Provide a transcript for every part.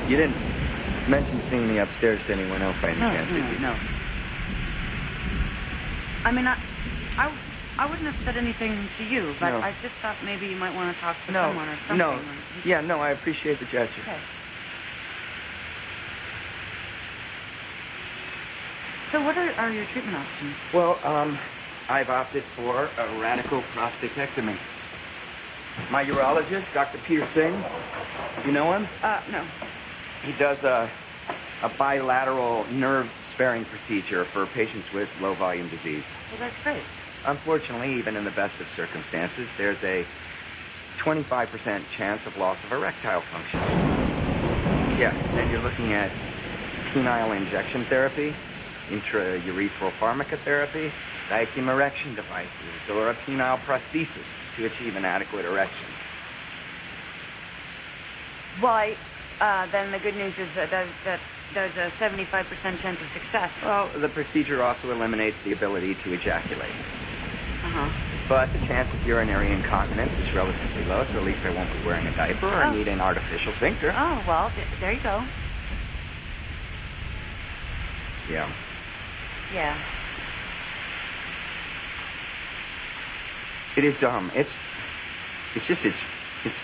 You didn't mention seeing me upstairs to anyone else by any chance, did you? No. I mean, I wouldn't have said anything to you, but I just thought maybe you might want to talk to someone or something. No. Yeah, no, I appreciate the gesture. Okay. So what are your treatment options? Well, I've opted for a radical prostatectomy. My urologist, Dr. Peter Singh, you know him? No. He does a bilateral nerve-sparing procedure for patients with low-volume disease. Well, that's great. Unfortunately, even in the best of circumstances, there's a 25% chance of loss of erectile function. Yeah, and you're looking at penile injection therapy, intraurethral pharmacotherapy, vacuum erection devices, or a penile prosthesis to achieve an adequate erection. Why, then the good news is that there's a 75% chance of success. Well, the procedure also eliminates the ability to ejaculate. But the chance of urinary incontinence is relatively low, so at least I won't be wearing a diaper or need an artificial sphincter. Oh, well, there you go. Yeah. Yeah. It is,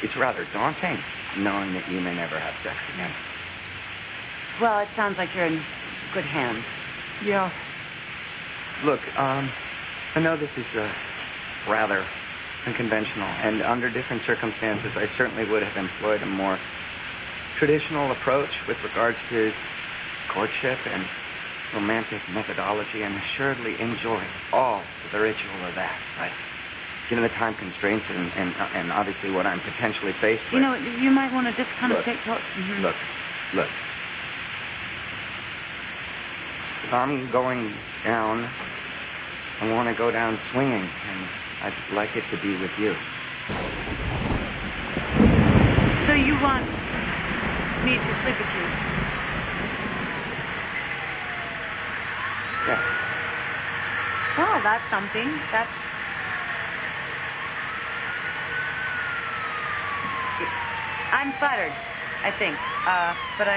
it's rather daunting knowing that you may never have sex again. Well, it sounds like you're in good hands. Yeah. Look, I know this is, rather unconventional, and under different circumstances, I certainly would have employed a more traditional approach with regards to courtship and romantic methodology, and assuredly enjoy all the ritual of that. But given the time constraints and obviously what I'm potentially faced with... You know, you might want to just kind of take... Look. If I'm going down, I want to go down swinging, and I'd like it to be with you. So you want me to sleep with you? Yeah. Well, that's something. I'm flattered, I think. But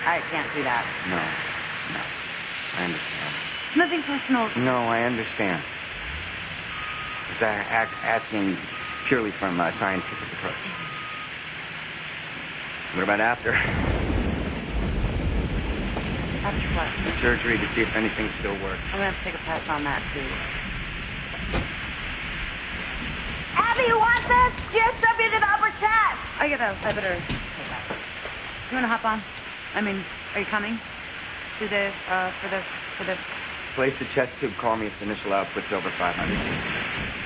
I can't do that. No. I understand. Nothing personal. No, I understand. Because I'm asking purely from a scientific approach. What about after? After what? The surgery to see if anything still works. I'm gonna have to take a pass on that, too. Abby, you want this? Just up into the upper chest. I better take that. You wanna hop on? I mean, are you coming to the, for the... Place a chest tube, call me if the initial output's over 500 cc's.